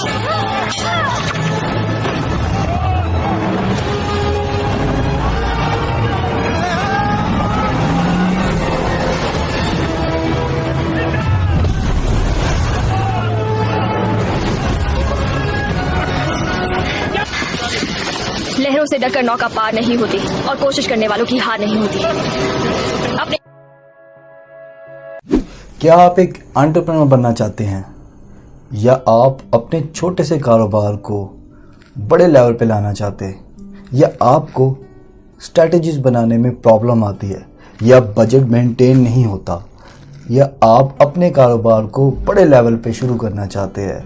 लहरों से डरकर नौका पार नहीं होती और कोशिश करने वालों की हार नहीं होती। अपने क्या आप एक एंटरप्रेन्योर बनना चाहते हैं या आप अपने छोटे से कारोबार को बड़े लेवल पे लाना चाहते हैं, या आपको स्ट्रैटेजीज बनाने में प्रॉब्लम आती है, या बजट मेंटेन नहीं होता, या आप अपने कारोबार को बड़े लेवल पे शुरू करना चाहते हैं,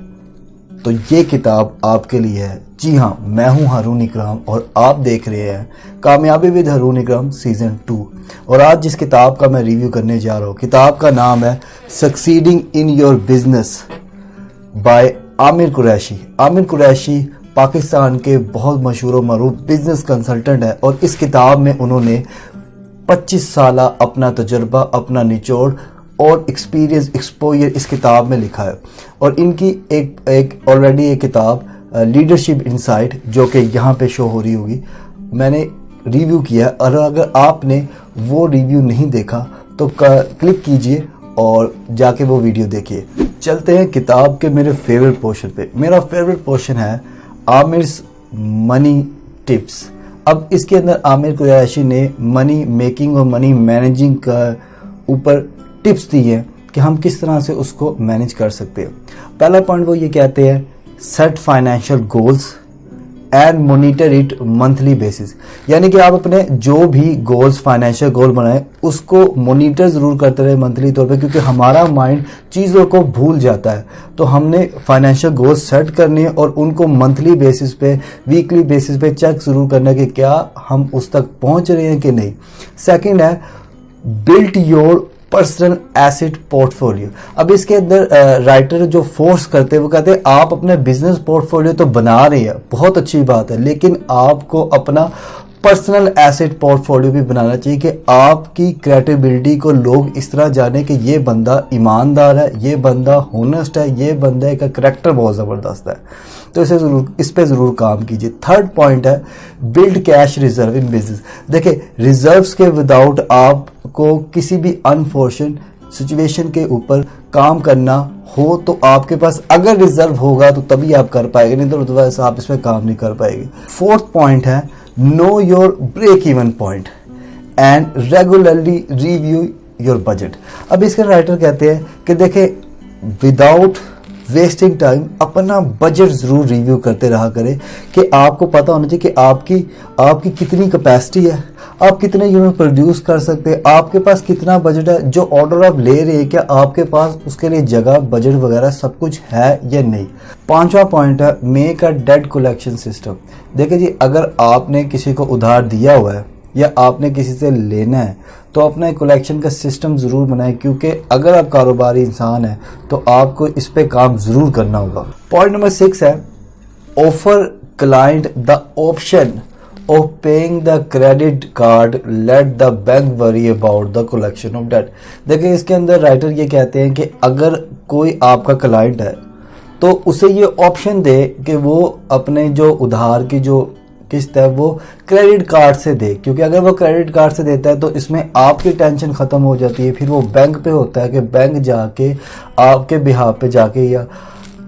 तो ये किताब आपके लिए है। जी हाँ, मैं हूँ हारून इकराम और आप देख रहे हैं कामयाबी विद हारून इकराम सीजन 2। और आज जिस किताब का मैं रिव्यू करने जा रहा हूँ, किताब का नाम है succeeding in your business by Aamir Qureshi. Aamir Qureshi Pakistan के बहुत मशहूर और मरूफ बिजनेस कंसल्टेंट है और इस किताब में उन्होंने 25 साल अपना तजुर्बा, अपना निचोड़ और एक्सपीरियंस, एक्सपोजर इस किताब में लिखा है। और इनकी एक ऑलरेडी एक किताब लीडरशिप इनसाइट, जो कि यहाँ पे शो हो रही होगी, मैंने रिव्यू किया। और अगर आपने वो रिव्यू नहीं देखा तो क्लिक कीजिए और जाके वो वीडियो देखिए। चलते हैं किताब के मेरे फेवरेट पोर्शन पे। मेरा फेवरेट पोर्शन है आमिर्स मनी टिप्स। अब इसके अंदर आमिर कुरैशी ने मनी मेकिंग और मनी मैनेजिंग का ऊपर टिप्स दी है कि हम किस तरह से उसको मैनेज कर सकते हैं। पहला पॉइंट वो ये कहते हैं, set financial goals and monitor it monthly basis. यानी कि आप अपने जो भी गोल्स, फाइनेंशियल गोल बनाए, उसको मॉनिटर जरूर करते रहे मंथली तौर पे, क्योंकि हमारा माइंड चीज़ों को भूल जाता है। तो हमने फाइनेंशियल गोल्स सेट करने और उनको मंथली बेसिस पे, वीकली बेसिस पे चेक जरूर करना कि क्या हम उस तक पहुंच रहे हैं कि नहीं। सेकेंड है build your personal asset portfolio. अब इसके अंदर राइटर जो फोर्स करते हैं वो कहते हैं आप अपने बिजनेस पोर्टफोलियो तो बना रहे हैं, बहुत अच्छी बात है, लेकिन आपको अपना पर्सनल एसेट पोर्टफोलियो भी बनाना चाहिए कि आपकी क्रेडिबिलिटी को लोग इस तरह जाने कि ये बंदा ईमानदार है, ये बंदा होनेस्ट है, ये बंदे का करैक्टर बहुत ज़बरदस्त है। तो इस पे ज़रूर काम कीजिए। थर्ड पॉइंट है build cash reserve in business. देखिए, रिजर्व्स के विदाउट आपको किसी भी अनफॉर्चुनेट सिचुएशन के ऊपर काम करना हो तो आपके पास अगर रिजर्व होगा तो तभी आप कर पाएंगे, नहीं तो अदरवाइज आप इसमें काम नहीं कर पाएंगे। फोर्थ पॉइंट है know your break even point and regularly review your budget. अब इसके राइटर कहते हैं कि देखें, विदाउट वेस्टिंग टाइम अपना बजट जरूर रिव्यू करते रहा करें कि आपको पता होना चाहिए कि आपकी कितनी कैपेसिटी है, आप कितने यूनिट प्रोड्यूस कर सकते हैं, आपके पास कितना बजट है, जो ऑर्डर आप ले रहे हैं क्या आपके पास उसके लिए जगह, बजट वगैरह सब कुछ है या नहीं। पांचवा पॉइंट है make a debt collection system. देखिए जी, अगर आपने किसी को उधार दिया हुआ है या आपने किसी से लेना है तो अपना एक कलेक्शन का सिस्टम ज़रूर बनाएं, क्योंकि अगर आप कारोबारी इंसान हैं तो आपको इस पे काम ज़रूर करना होगा। पॉइंट नंबर 6 है offer client the option of paying the credit card, let the bank worry about the collection of debt. देखिए, इसके अंदर राइटर ये कहते हैं कि अगर कोई आपका क्लाइंट है तो उसे ये ऑप्शन दे कि वो अपने जो उधार की जो किस्त है वो क्रेडिट कार्ड से दे, क्योंकि अगर वो क्रेडिट कार्ड से देता है तो इसमें आपकी टेंशन खत्म हो जाती है। फिर वो बैंक पे होता है कि बैंक जाके आपके बिहाफ पे जाके या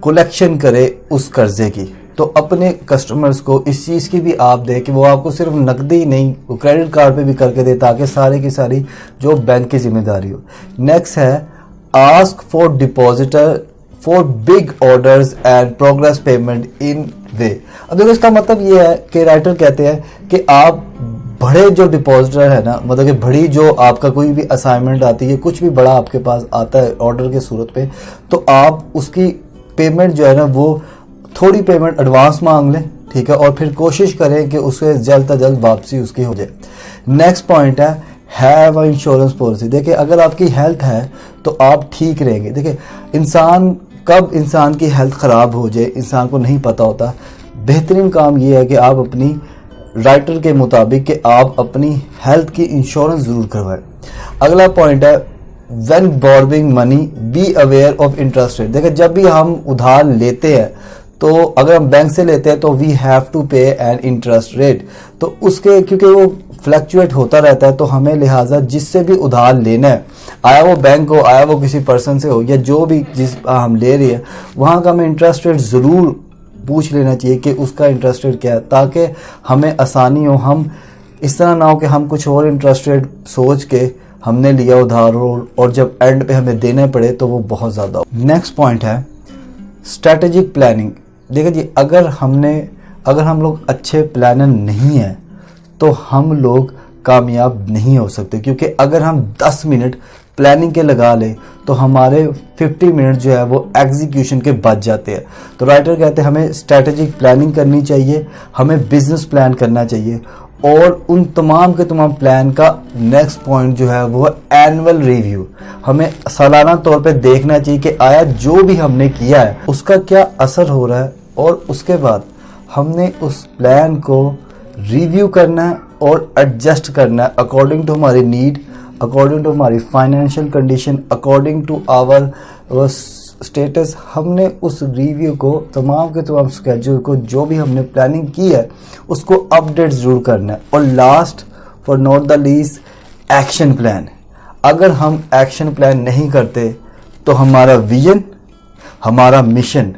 कलेक्शन करे उस कर्जे की। तो अपने कस्टमर्स को इस चीज़ की भी आप दें कि वो आपको सिर्फ नकदी नहीं, वो क्रेडिट कार्ड पे भी करके दे, ताकि सारे की सारी जो बैंक की जिम्मेदारी हो। नेक्स्ट है ask for depositor for big orders and progress payment in way. अब देखो, इसका मतलब ये है कि राइटर कहते हैं कि आप बड़े जो डिपॉजिटर है ना, मतलब कि बड़ी जो आपका कोई भी असाइनमेंट आती है, कुछ भी बड़ा आपके पास आता है ऑर्डर के सूरत पे, तो आप उसकी पेमेंट जो है ना वो थोड़ी पेमेंट एडवांस मांग लें, ठीक है, और फिर कोशिश करें कि उससे जल्द से जल्द वापसी उसकी हो जाए। नेक्स्ट पॉइंट है हैव अ इंश्योरेंस पॉलिसी। देखिए, अगर आपकी हेल्थ है तो आप ठीक रहेंगे। देखिए, कब इंसान की हेल्थ ख़राब हो जाए इंसान को नहीं पता होता। बेहतरीन काम ये है कि आप अपनी राइटर के मुताबिक कि आप अपनी हेल्थ की इंश्योरेंस ज़रूर करवाएं। अगला पॉइंट है when borrowing money be aware of interest rate. देखिए, जब भी हम उधार लेते हैं तो अगर हम बैंक से लेते हैं तो वी हैव टू पे एन इंटरेस्ट रेट, तो उसके क्योंकि वो फ्लक्चुएट होता रहता है, तो हमें लिहाजा जिससे भी उधार लेना है, आया वो बैंक हो, आया वो किसी पर्सन से हो, या जो भी जिस हम ले रही है, वहाँ का हमें इंटरेस्ट रेट ज़रूर पूछ लेना चाहिए कि उसका इंटरेस्ट रेट क्या है, ताकि हमें आसानी हो। हम इस तरह ना हो कि हम कुछ और इंटरेस्ट रेट सोच के हमने लिया उधार हो और जब एंड पे हमें देने पड़े तो वो बहुत ज़्यादा हो। नेक्स्ट पॉइंट है स्ट्रैटेजिक प्लानिंग। देखिए जी, अगर हम लोग अच्छे प्लानर नहीं हैं तो हम लोग कामयाब नहीं हो सकते, क्योंकि अगर हम 10 मिनट प्लानिंग के लगा लें तो हमारे 50 मिनट जो है वो एग्जीक्यूशन के बच जाते हैं। तो राइटर कहते हैं हमें स्ट्रैटेजिक प्लानिंग करनी चाहिए, हमें बिजनेस प्लान करना चाहिए, और उन तमाम के तमाम प्लान का नेक्स्ट पॉइंट जो है वो एनुअल रिव्यू। हमें सालाना तौर पे देखना चाहिए कि आया जो भी हमने किया है उसका क्या असर हो रहा है, और उसके बाद हमने उस प्लान को रिव्यू करना है और एडजस्ट करना है अकॉर्डिंग टू हमारी नीड, अकॉर्डिंग टू हमारी financial condition, according to our status. हमने उस रिव्यू को, तमाम के तमाम स्केड्यूल को, जो भी हमने प्लानिंग की है उसको अपडेट जरूर करना है। और last for not the least, action plan. अगर हम एक्शन प्लान नहीं करते तो हमारा विजन, हमारा मिशन,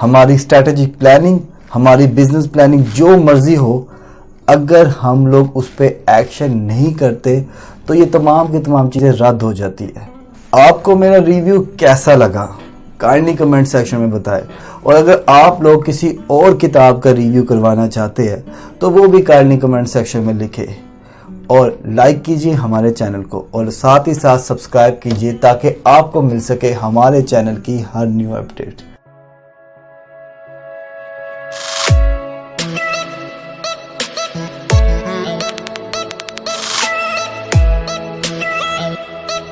हमारी स्ट्रैटेजिक प्लानिंग, हमारी बिजनेस प्लानिंग, जो मर्जी हो, अगर हम लोग उस पर एक्शन नहीं करते तो ये तमाम की तमाम चीज़ें रद्द हो जाती है। आपको मेरा रिव्यू कैसा लगा काइंडली कमेंट सेक्शन में बताएं, और अगर आप लोग किसी और किताब का रिव्यू करवाना चाहते हैं तो वो भी काइंडली कमेंट सेक्शन में लिखें, और लाइक कीजिए हमारे चैनल को, और साथ ही साथ सब्सक्राइब कीजिए ताकि आपको मिल सके हमारे चैनल की हर न्यू अपडेट।